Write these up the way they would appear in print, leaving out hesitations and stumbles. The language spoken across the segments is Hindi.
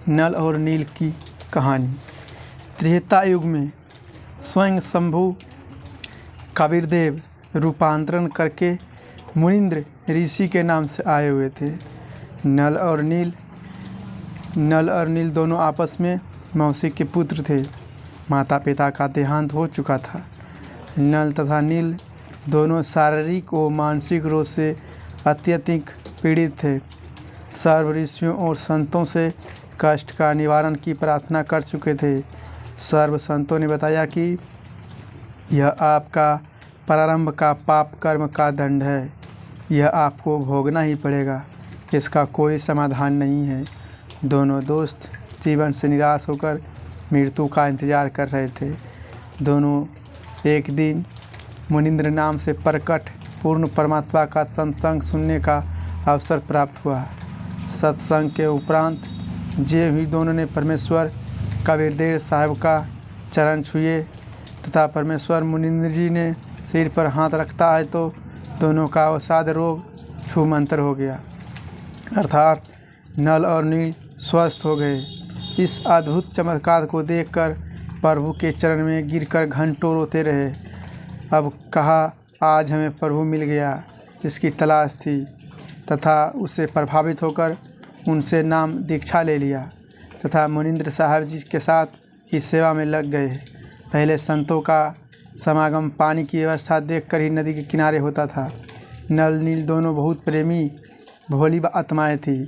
नल और नील की कहानी। त्रेता युग में स्वयं शंभु कबीरदेव रूपांतरण करके मुनींद्र ऋषि के नाम से आए हुए थे। नल और नील दोनों आपस में मौसी के पुत्र थे। माता पिता का देहांत हो चुका था। नल तथा नील दोनों शारीरिक और मानसिक रोग से अत्यधिक पीड़ित थे। सर्व ऋषियों और संतों से कष्ट का निवारण की प्रार्थना कर चुके थे। सर्व संतों ने बताया कि यह आपका प्रारंभ का पाप कर्म का दंड है। यह आपको भोगना ही पड़ेगा। इसका कोई समाधान नहीं है। दोनों दोस्त जीवन से निराश होकर मृत्यु का इंतजार कर रहे थे। दोनों एक दिन मुनींद्र नाम से प्रकट पूर्ण परमात्मा का सत्संग सुनने का अवसर प्राप्त हुआ। सत्संग के उपरांत जे हुई दोनों ने परमेश्वर कबीरदेव साहब का चरण छुए तथा परमेश्वर मुनींद्र जी ने सिर पर हाथ रखता है तो दोनों का अवसाद रोग छूमंतर हो गया, अर्थात नल और नील स्वस्थ हो गए। इस अद्भुत चमत्कार को देखकर प्रभु के चरण में गिरकर घंटों रोते रहे। अब कहा, आज हमें प्रभु मिल गया जिसकी तलाश थी, तथा उससे प्रभावित होकर उनसे नाम दीक्षा ले लिया तथा मुनींद्र साहब जी के साथ इस सेवा में लग गए। पहले संतों का समागम पानी की व्यवस्था देखकर ही नदी के किनारे होता था। नल नील दोनों बहुत प्रेमी भोली आत्माएं थी।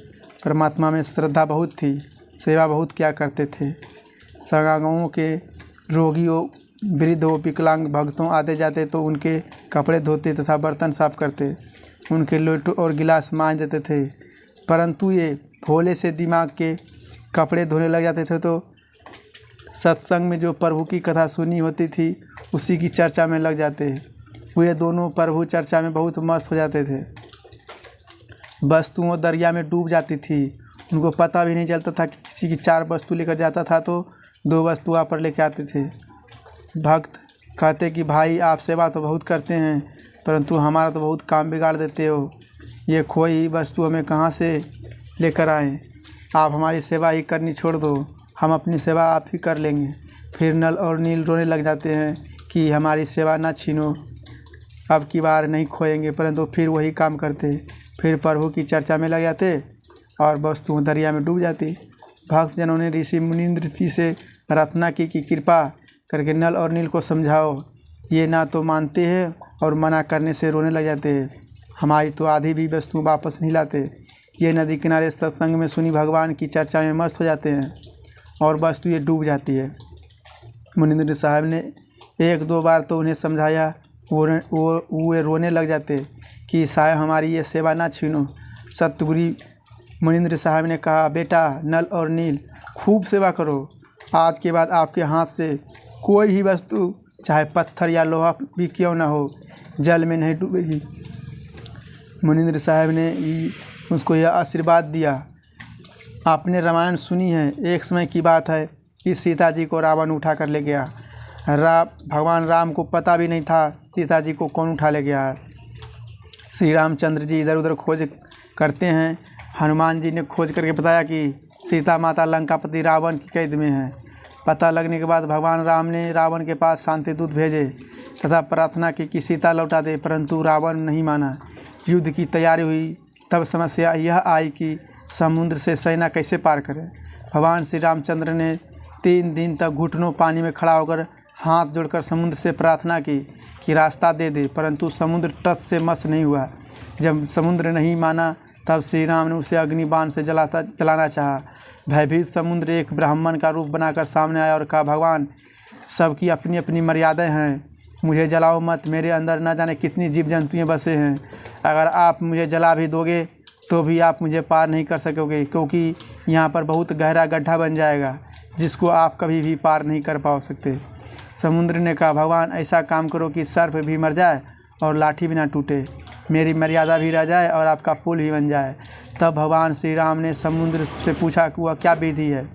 परमात्मा में श्रद्धा बहुत थी। सेवा बहुत किया करते थे। समागमों के रोगियों, वृद्धों, विकलांग भक्तों आते जाते तो उनके कपड़े धोते तथा बर्तन साफ करते, उनके लोटे और गिलास मांज देते थे। परंतु ये भोले से दिमाग के कपड़े धोने लग जाते थे तो सत्संग में जो प्रभु की कथा सुनी होती थी उसी की चर्चा में लग जाते। वे दोनों प्रभु चर्चा में बहुत मस्त हो जाते थे। वस्तुओं दरिया में डूब जाती थी। उनको पता भी नहीं चलता था कि किसी की 4 वस्तु लेकर जाता था तो 2 वस्तु वहाँ पर लेकर आते थे। भक्त कहते कि भाई आप सेवा तो बहुत करते हैं परंतु हमारा तो बहुत काम बिगाड़ देते हो। ये खोई वस्तु हमें कहाँ से लेकर आएँ? आप हमारी सेवा ही करनी छोड़ दो, हम अपनी सेवा आप ही कर लेंगे। फिर नल और नील रोने लग जाते हैं कि हमारी सेवा ना छीनो, अब की बार नहीं खोएंगे, परंतु फिर वही काम करते। फिर प्रभु की चर्चा में लग जाते और वस्तु दरिया में डूब जाती। भक्तजनों ने ऋषि मुनींद्र जी से प्रार्थना की कि कृपा करके नल और नील को समझाओ। ये ना तो मानते हैं और मना करने से रोने लग जाते हैं। हमारी तो आधी भी वस्तु वापस नहीं लाते। ये नदी किनारे सत्संग में सुनी भगवान की चर्चा में मस्त हो जाते हैं और वस्तु ये डूब जाती है। मुनींद्र साहब ने 1-2 बार तो उन्हें समझाया। वो रोने लग जाते कि साहब हमारी ये सेवा ना छीनो। सतगुरु मुनींद्र साहब ने कहा, बेटा नल और नील खूब सेवा करो। आज के बाद आपके हाथ से कोई ही वस्तु चाहे पत्थर या लोहा भी क्यों ना हो जल में नहीं डूबेगी। मुनींद्र साहब ने उसको यह आशीर्वाद दिया। आपने रामायण सुनी है। एक समय की बात है कि सीता जी को रावण उठा कर ले गया। भगवान राम को पता भी नहीं था सीता जी को कौन उठा ले गया है। श्री रामचंद्र जी इधर उधर खोज करते हैं। हनुमान जी ने खोज करके बताया कि सीता माता लंकापति रावण की कैद में है। पता लगने के बाद भगवान राम ने रावण के पास शांति दूत भेजे तथा प्रार्थना की कि सीता लौटा दे, परंतु रावण नहीं माना। युद्ध की तैयारी हुई। तब समस्या यह आई कि समुद्र से सेना कैसे पार करें। भगवान श्री रामचंद्र ने 3 दिन तक घुटनों पानी में खड़ा होकर हाथ जोड़कर समुद्र से प्रार्थना की कि रास्ता दे दे, परंतु समुद्र टस से मस नहीं हुआ। जब समुद्र नहीं माना तब श्री राम ने उसे अग्निबाण से जलाना चाहा। भयभीत समुद्र एक ब्राह्मण का रूप बनाकर सामने आया और कहा, भगवान सबकी अपनी अपनी मर्यादाएं हैं, मुझे जलाओ मत। मेरे अंदर न जाने कितनी जीव जंतुएँ बसे हैं। अगर आप मुझे जला भी दोगे तो भी आप मुझे पार नहीं कर सकोगे, क्योंकि यहाँ पर बहुत गहरा गड्ढा बन जाएगा जिसको आप कभी भी पार नहीं कर पाओ सकते। समुद्र ने कहा, भगवान ऐसा काम करो कि सर्प भी मर जाए और लाठी भी ना टूटे, मेरी मर्यादा भी रह जाए और आपका पुल भी बन जाए। तब भगवान श्री राम ने समुद्र से पूछा कि वह क्या विधि है।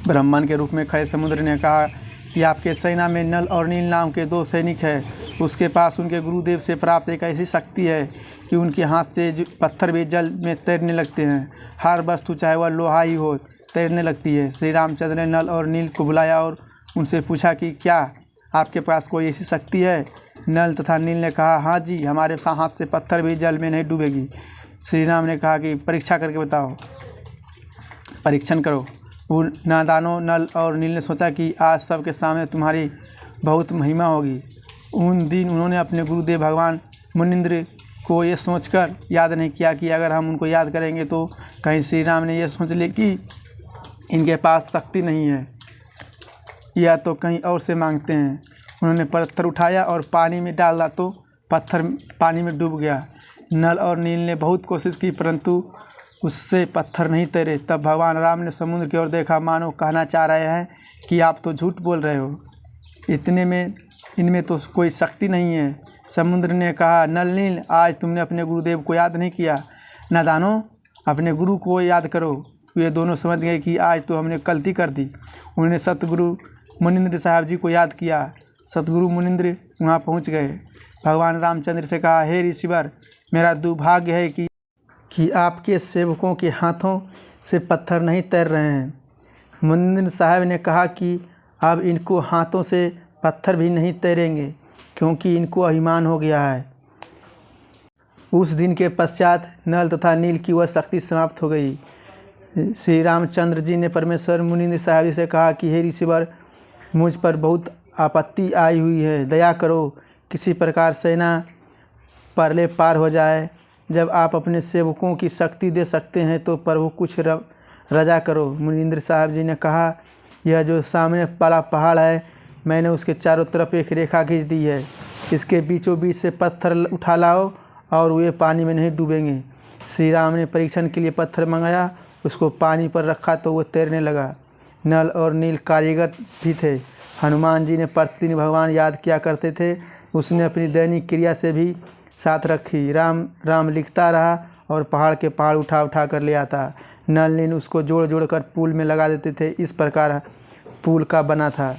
ब्राह्मण के रूप में खड़े समुद्र ने कहा कि आपके सेना में नल और नील नाम के 2 सैनिक हैं। उसके पास उनके गुरुदेव से प्राप्त एक ऐसी शक्ति है कि उनके हाथ से पत्थर भी जल में तैरने लगते हैं। हर वस्तु चाहे वह लोहा ही हो तैरने लगती है। श्री रामचंद्र ने नल और नील को बुलाया और उनसे पूछा कि क्या आपके पास कोई ऐसी शक्ति है। नल तथा नील ने कहा, हाँ जी, हमारे हाथ से पत्थर भी जल में नहीं डूबेगी। श्री राम ने कहा कि परीक्षा करके बताओ, परीक्षण करो। वो नादानों नल और नील ने सोचा कि आज सबके सामने तुम्हारी बहुत महिमा होगी। उन दिन उन्होंने अपने गुरुदेव भगवान मुनिंद्र को ये सोचकर याद नहीं किया कि अगर हम उनको याद करेंगे तो कहीं श्री राम ने यह सोच ले कि इनके पास शक्ति नहीं है या तो कहीं और से मांगते हैं। उन्होंने पत्थर उठाया और पानी में डाला तो पत्थर पानी में डूब गया। नल और नील ने बहुत कोशिश की परंतु उससे पत्थर नहीं तैरे। तब भगवान राम ने समुद्र की ओर देखा, मानो कहना चाह रहे हैं कि आप तो झूठ बोल रहे हो, इनमें तो कोई शक्ति नहीं है। समुद्र ने कहा, नल नील, आज तुमने अपने गुरुदेव को याद नहीं किया। नादानों, अपने गुरु को याद करो। वे दोनों समझ गए कि आज तो हमने गलती कर दी। उन्होंने सतगुरु मुनिंद्र साहब जी को याद किया। सतगुरु मुनिंद्र वहाँ पहुँच गए। भगवान रामचंद्र से कहा, हे ऋषिवर, मेरा दुर्भाग्य है कि आपके सेवकों के हाथों से पत्थर नहीं तैर रहे हैं। मुनिंद्र साहब ने कहा कि अब इनको हाथों से पत्थर भी नहीं तैरेंगे क्योंकि इनको अभिमान हो गया है। उस दिन के पश्चात नल तथा नील की वह शक्ति समाप्त हो गई। श्री रामचंद्र जी ने परमेश्वर मुनिंद्र साहब जी से कहा कि हे ऋषिवर, मुझ पर बहुत आपत्ति आई हुई है, दया करो, किसी प्रकार सेना परले पार हो जाए। जब आप अपने सेवकों की शक्ति दे सकते हैं तो प्रभु कुछ रजा करो। मुनिंद्र साहब जी ने कहा, यह जो सामने वाला पहाड़ है, मैंने उसके चारों तरफ एक रेखा खींच दी है। इसके बीचों बीच से पत्थर उठा लाओ और वे पानी में नहीं डूबेंगे। श्री राम ने परीक्षण के लिए पत्थर मंगाया, उसको पानी पर रखा तो वो तैरने लगा। नल और नील कारीगर भी थे। हनुमान जी ने प्रतिदिन भगवान याद किया करते थे। उसने अपनी दैनिक क्रिया से भी साथ रखी। राम राम लिखता रहा और पहाड़ के पहाड़ उठा उठा कर ले आता। नल नील उसको जोड़ जोड़ कर पुल में लगा देते थे। इस प्रकार पुल का बना था।